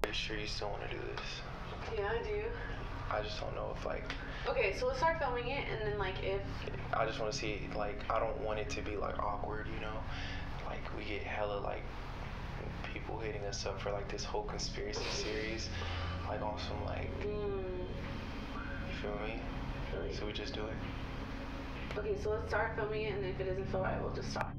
Are you sure you still want to do this? Yeah, I do. I just don't know if like. Okay, so let's start filming it, and then like if. I just want to see like I don't want it to be like awkward, you know, like we get hella like people hitting us up for like this whole conspiracy series, like on some like. You feel me? Really? So we just do it. Okay, so let's start filming it, and then if it doesn't feel right, we'll just stop.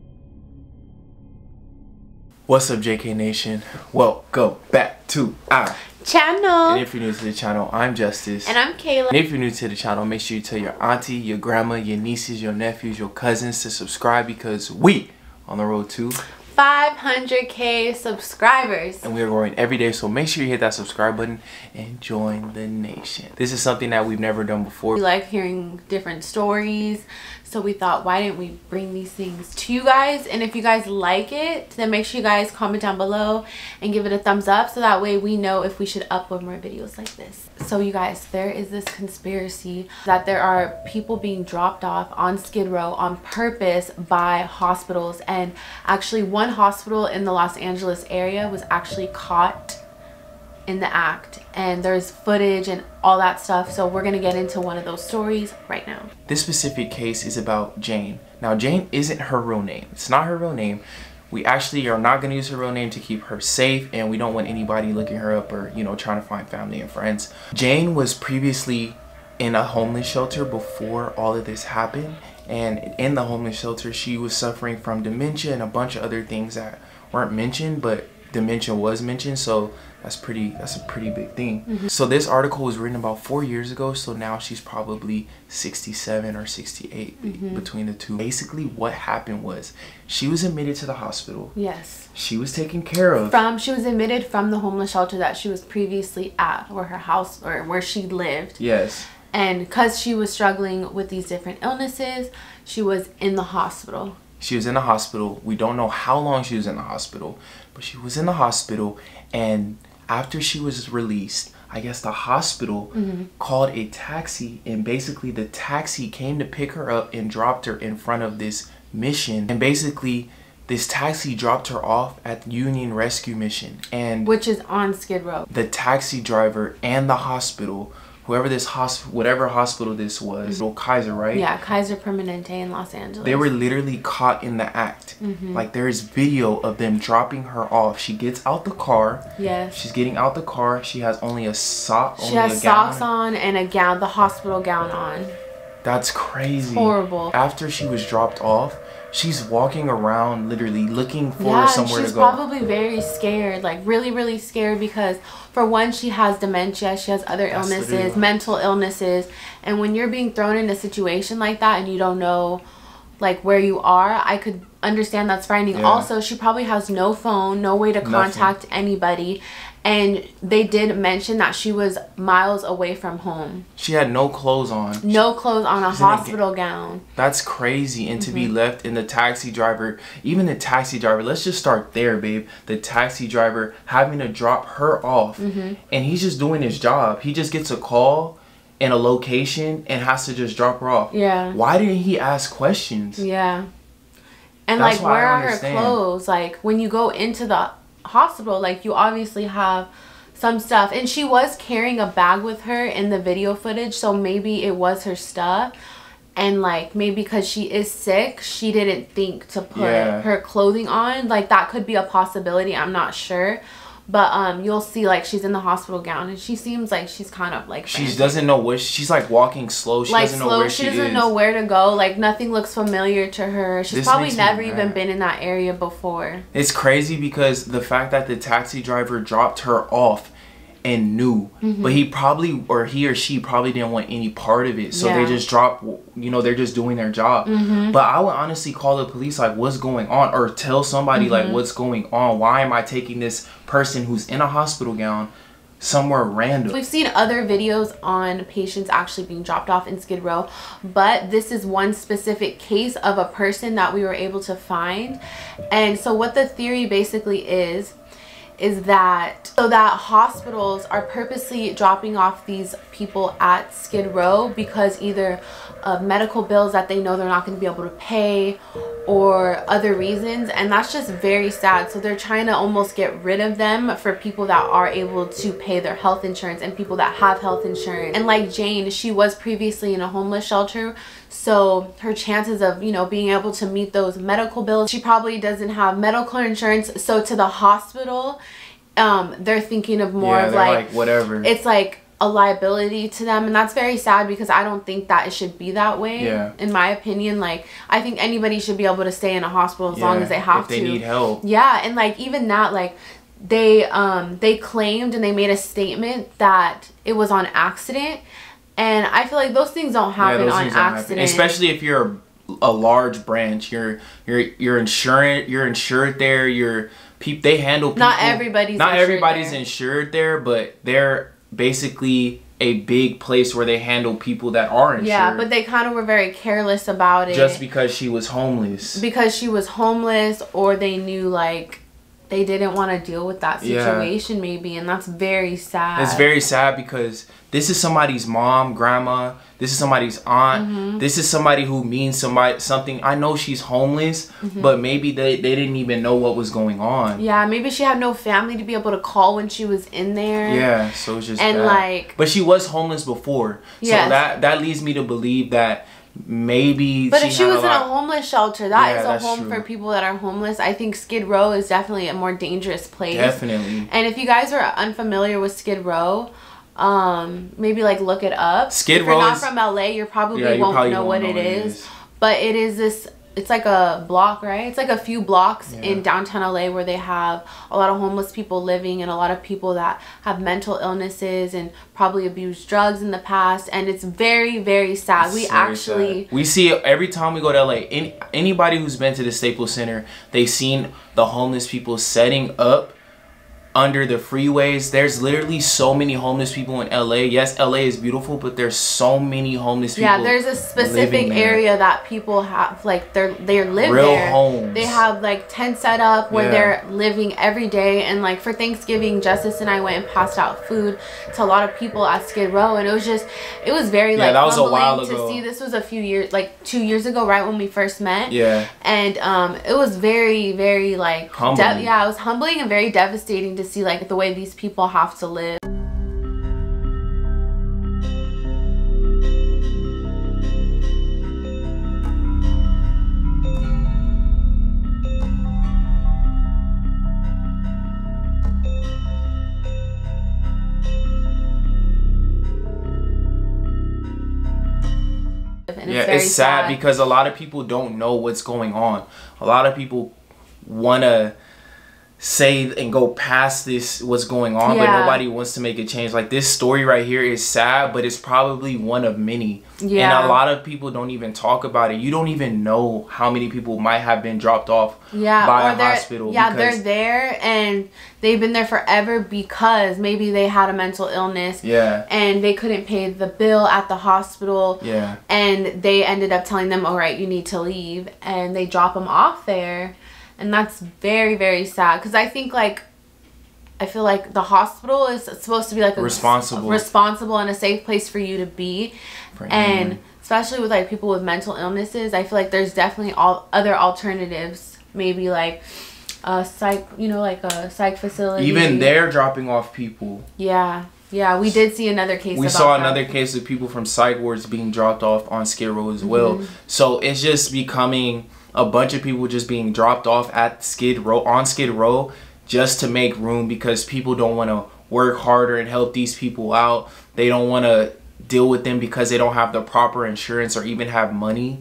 What's up, JK Nation? Well, go back to our channel. And if you're new to the channel, I'm Justus. And I'm Kayla. And if you're new to the channel, make sure you tell your auntie, your grandma, your nieces, your nephews, your cousins to subscribe because we on the road to 500K subscribers. And we are growing every day, so make sure you hit that subscribe button and join the nation. This is something that we've never done before. We like hearing different stories, so we thought, why didn't we bring these things to you guys? And if you guys like it, then make sure you guys comment down below and give it a thumbs up, so that way we know if we should upload more videos like this. So you guys, there is this conspiracy that there are people being dropped off on Skid Row on purpose by hospitals, and actually one hospital in the Los Angeles area was actually caught in the act, and there's footage and all that stuff. So we're gonna get into one of those stories right now. This specific case is about Jane. Now Jane isn't her real name. It's not her real name. We actually are not going to use her real name to keep her safe, and we don't want anybody looking her up or, you know, trying to find family and friends. Jane was previously in a homeless shelter before all of this happened, and in the homeless shelter she was suffering from dementia and a bunch of other things that weren't mentioned, but dementia was mentioned, so that's a pretty big thing. So this article was written about 4 years ago, so now she's probably 67 or 68 between the two. Basically what happened was she was admitted to the hospital. Yes, she was taken care of she was admitted from the homeless shelter that she was previously at, or her house, or where she lived. Yes. And because she was struggling with these different illnesses, she was in the hospital. She was in the hospital. We don't know how long she was in the hospital, but she was in the hospital, and after she was released, I guess the hospital called a taxi, and basically the taxi came to pick her up and dropped her in front of this mission. And basically this taxi dropped her off at Union Rescue Mission, and which is on Skid Row. The taxi driver and the hospital, whoever this whatever hospital this was, Kaiser, right? Yeah, Kaiser Permanente in Los Angeles. They were literally caught in the act. Like there's video of them dropping her off. She gets out the car. Yes. She's getting out the car. She has only a sock. She has socks on and a gown, the hospital gown on. That's crazy. It's horrible. After she was dropped off, she's walking around literally looking for somewhere to go. She's probably very scared, like really scared, because for one, she has dementia, she has other illnesses, mental illnesses, and when you're being thrown in a situation like that and you don't know like where you are, I could understand that's frightening. Also, she probably has no phone, no way to contact anybody, and they did mention that she was miles away from home. She had no clothes on. No clothes on, a hospital gown. That's crazy. And to be left in the taxi driver, even the taxi driver, let's just start there, babe. The taxi driver having to drop her off, and he's just doing his job. He just gets a call in a location and has to just drop her off. Yeah. Why didn't he ask questions? Yeah. And like, where are her clothes? Like, when you go into the hospital, like, you obviously have some stuff, and she was carrying a bag with her in the video footage, so maybe it was her stuff, and like maybe because she is sick, she didn't think to put her clothing on. Like, that could be a possibility, I'm not sure. But you'll see, like, she's in the hospital gown, and she seems like she's kind of like she doesn't know where she's like walking slow. She doesn't know where she is. She doesn't know where to go. Like, nothing looks familiar to her. She's probably never even been in that area before. It's crazy because the fact that the taxi driver dropped her off and knew, but he or she probably didn't want any part of it, so they just drop, you know, they're just doing their job. But I would honestly call the police, like, what's going on, or tell somebody like, what's going on? Why am I taking this person who's in a hospital gown somewhere random? We've seen other videos on patients actually being dropped off in Skid Row, but this is one specific case of a person that we were able to find. And so what the theory basically is that hospitals are purposely dropping off these people at Skid Row because either of medical bills that they know they're not going to be able to pay, or other reasons, and that's just very sad. So they're trying to almost get rid of them for people that are able to pay their health insurance and people that have health insurance. And like Jane, she was previously in a homeless shelter, so her chances of, you know, being able to meet those medical bills, she probably doesn't have medical insurance. So to the hospital, they're thinking of more of like whatever, it's like a liability to them, and that's very sad because I don't think that it should be that way. Yeah. In my opinion, like I think anybody should be able to stay in a hospital as long as they have if they need help. Yeah, and like even that, like they claimed and they made a statement that it was on accident, and I feel like those things don't happen on accident. Especially if you're a large branch, you're insured there. They handle people. Not everybody's insured there, but they're basically a big place where they handle people that are insured. Yeah, but they kind of were very careless about it. Just because she was homeless. Because she was homeless, or they knew like they didn't want to deal with that situation maybe, and that's very sad. It's very sad because this is somebody's mom, grandma, this is somebody's aunt, this is somebody who means something. I know she's homeless, but maybe they didn't even know what was going on. Yeah, maybe she had no family to be able to call when she was in there. Yeah, so it's just and bad. like, but she was homeless before. Yes. So that leads me to believe that maybe but if she was in a homeless shelter, that is a home true. For people that are homeless. I think Skid Row is definitely a more dangerous place. Definitely. And if you guys are unfamiliar with Skid Row, maybe like look it up. Skid If Row you're not from LA, you probably won't know what it is. But it is this, it's like a block, right? It's like a few blocks in downtown LA where they have a lot of homeless people living, and a lot of people that have mental illnesses and probably abused drugs in the past. And it's very, very sad. We see it every time we go to LA. Anybody who's been to the Staples Center, they've seen the homeless people setting up under the freeways. There's literally so many homeless people in LA. Yes, LA is beautiful, but there's so many homeless people. Yeah, there's a specific area that people have, like they live real there. Homes. They have like tents set up where they're living every day. And like for Thanksgiving, Justus and I went and passed out food to a lot of people at Skid Row, and it was very like that was humbling a while ago. to see. This was a few years, like 2 years ago, right when we first met. Yeah. And it was very, very like humbling. it was humbling and very devastating to see like the way these people have to live. It's sad because a lot of people don't know what's going on. A lot of people want to say and go past this, what's going on, but nobody wants to make a change. Like this story right here is sad, but it's probably one of many. And a lot of people don't even talk about it. You don't even know how many people might have been dropped off by a hospital. Yeah, they're there and they've been there forever because maybe they had a mental illness. Yeah. And they couldn't pay the bill at the hospital. Yeah. And they ended up telling them, all right, you need to leave. And they drop them off there. And that's very, very sad because I feel like the hospital is supposed to be like a responsible and a safe place for you to be. And especially with like people with mental illnesses, I feel like there's definitely other alternatives. Maybe like a psych, like a psych facility. Even they're dropping off people. Yeah. Yeah, we did see another case. We saw another case of people from psych wards being dropped off on Skid Row as well. So it's just becoming a bunch of people just being dropped off at Skid Row just to make room because people don't want to work harder and help these people out. They don't want to deal with them because they don't have the proper insurance or even have money.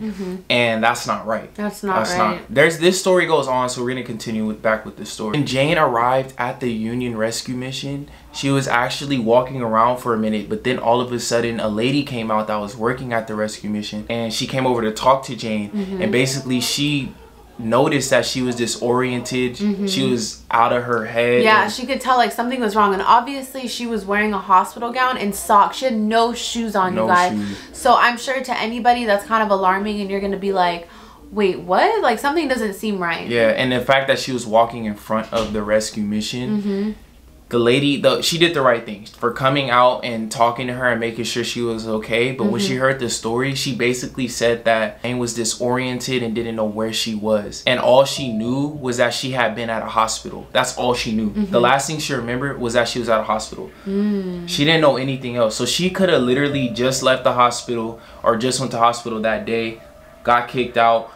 And that's not right. That's not. This story goes on, so we're going to continue back with this story. When Jane arrived at the Union Rescue Mission, she was actually walking around for a minute, but then all of a sudden a lady came out that was working at the rescue mission, and she came over to talk to Jane. And basically she noticed that she was disoriented. She was out of her head. Yeah, she could tell like something was wrong, and obviously she was wearing a hospital gown and socks. She had no shoes on, you guys. So I'm sure to anybody that's kind of alarming, and you're gonna be like, wait, what? Like something doesn't seem right. Yeah, and the fact that she was walking in front of the rescue mission, the lady, she did the right thing for coming out and talking to her and making sure she was okay. But when she heard the story, she basically said that Jane was disoriented and didn't know where she was. And all she knew was that she had been at a hospital. That's all she knew. The last thing she remembered was that she was at a hospital. She didn't know anything else. So she could have literally just left the hospital or just went to hospital that day, got kicked out,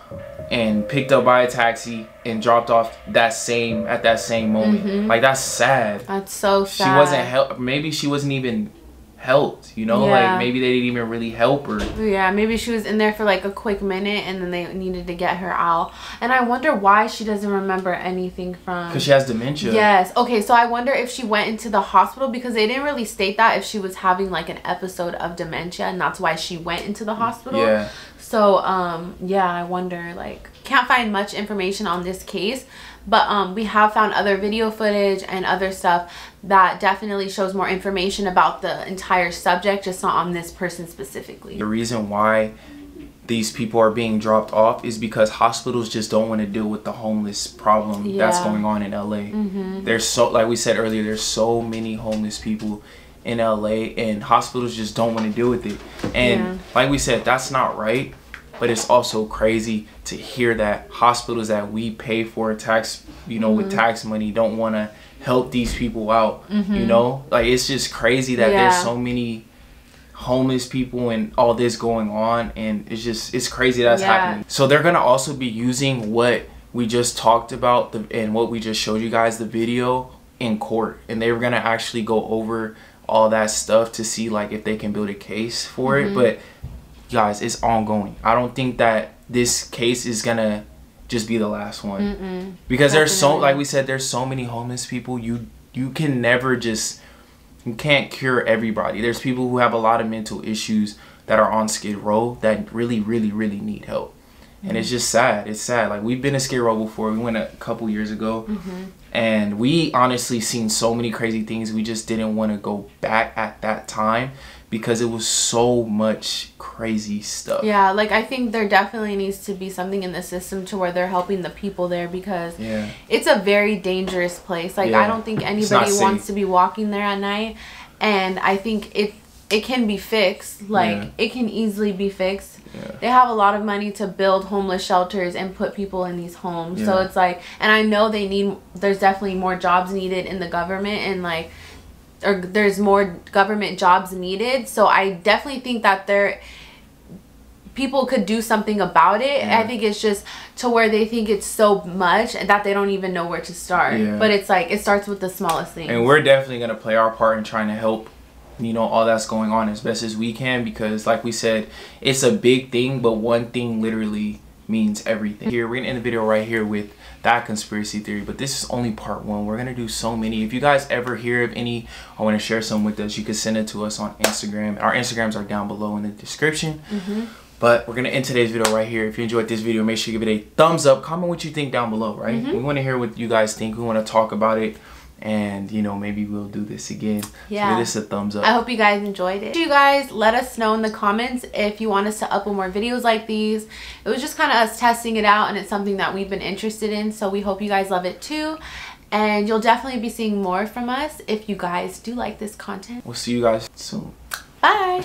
and picked up by a taxi and dropped off at that same moment. Like, that's sad. That's so sad. She wasn't helped. Maybe she wasn't even helped, you know? Like, maybe they didn't even really help her. Yeah, maybe she was in there for like a quick minute and then they needed to get her out. And I wonder why she doesn't remember anything from... Because she has dementia. Yes. Okay, so I wonder if she went into the hospital, because they didn't really state that, if she was having like an episode of dementia and that's why she went into the hospital. Yeah. So, yeah, I wonder, like, can't find much information on this case, but we have found other video footage and other stuff that definitely shows more information about the entire subject, just not on this person specifically. The reason why these people are being dropped off is because hospitals just don't want to deal with the homeless problem that's going on in LA. There's so, like we said earlier, there's so many homeless people in LA and hospitals just don't want to deal with it. And like we said, that's not right. But it's also crazy to hear that hospitals that we pay for tax, you know, with tax money don't want to help these people out, you know? Like, it's just crazy that there's so many homeless people and all this going on, and it's crazy that's happening. So they're going to also be using what we just talked about and what we just showed you guys, the video, in court. And they were going to actually go over all that stuff to see, like, if they can build a case for it. But guys, it's ongoing. I don't think that this case is gonna just be the last one, because there's so, like we said, there's so many homeless people. You can never just, you can't cure everybody. There's people who have a lot of mental issues that are on Skid Row that really need help. And it's just sad. It's sad. Like, we've been to Skid Row before. We went a couple years ago, and we honestly seen so many crazy things. We just didn't want to go back at that time because it was so much crazy stuff. Yeah, like, I think there definitely needs to be something in the system to where they're helping the people there, because it's a very dangerous place. Like, I don't think anybody wants to be walking there at night, and I think it can be fixed. Like, it can easily be fixed. They have a lot of money to build homeless shelters and put people in these homes. So it's like, and I know there's definitely more jobs needed in the government, and like, or there's more government jobs needed. So I definitely think that people could do something about it. I think it's just to where they think it's so much that they don't even know where to start. But it's like, it starts with the smallest thing. And we're definitely going to play our part in trying to help, you know, all that's going on as best as we can, because like we said, it's a big thing, but one thing literally means everything. Here, we're gonna end the video right here with that conspiracy theory, but this is only part one. We're gonna do so many. If you guys ever hear of any, I want to share some with us, you can send it to us on Instagram. Our Instagrams are down below in the description. But we're gonna end today's video right here. If you enjoyed this video, make sure you give it a thumbs up. Comment what you think down below, right? We want to hear what you guys think. We want to talk about it, and you know, maybe we'll do this again. So give this a thumbs up. I hope you guys enjoyed it. You guys, let us know in the comments if you want us to upload more videos like these. It was just kind of us testing it out, and it's something that we've been interested in, so we hope you guys love it too. And you'll definitely be seeing more from us if you guys do like this content. We'll see you guys soon. Bye.